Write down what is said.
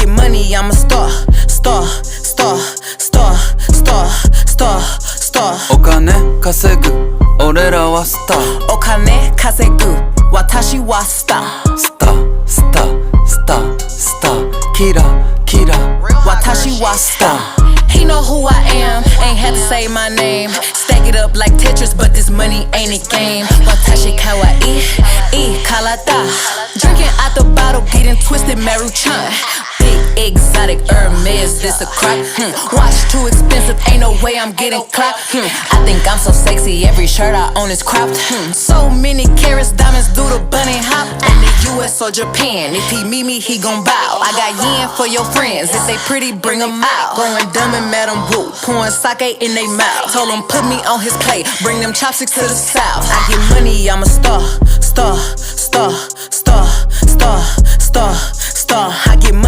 get money, I'm a star. Star, star, star, star, star, star. お金稼ぐ俺らはスター。お金稼ぐ私はスター。スタースタースタースターキラキラ私はスター。He know who I am, ain't had to say my name. Stack it up like Tetris, but this money ain't a game. Watashi kawaii, kalata. Drinking out the bottle, getting twisted, Maruchan. Big exotic Hermes, this a crop. Watch too expensive, ain't no way I'm getting clapped. I think I'm so sexy, every shirt I own is cropped. So many carats, diamonds do the bunny hop. In the US or Japan, if he meet me, he gon' bow. I got yen for your friends, if they pretty, bring them out. Growing dumb and Madam Wu, pouring sake in they mouth. Told him put me on his plate, bring them chopsticks to the south. I get money, I'm a star, star, star, star, star, star, star. I get money.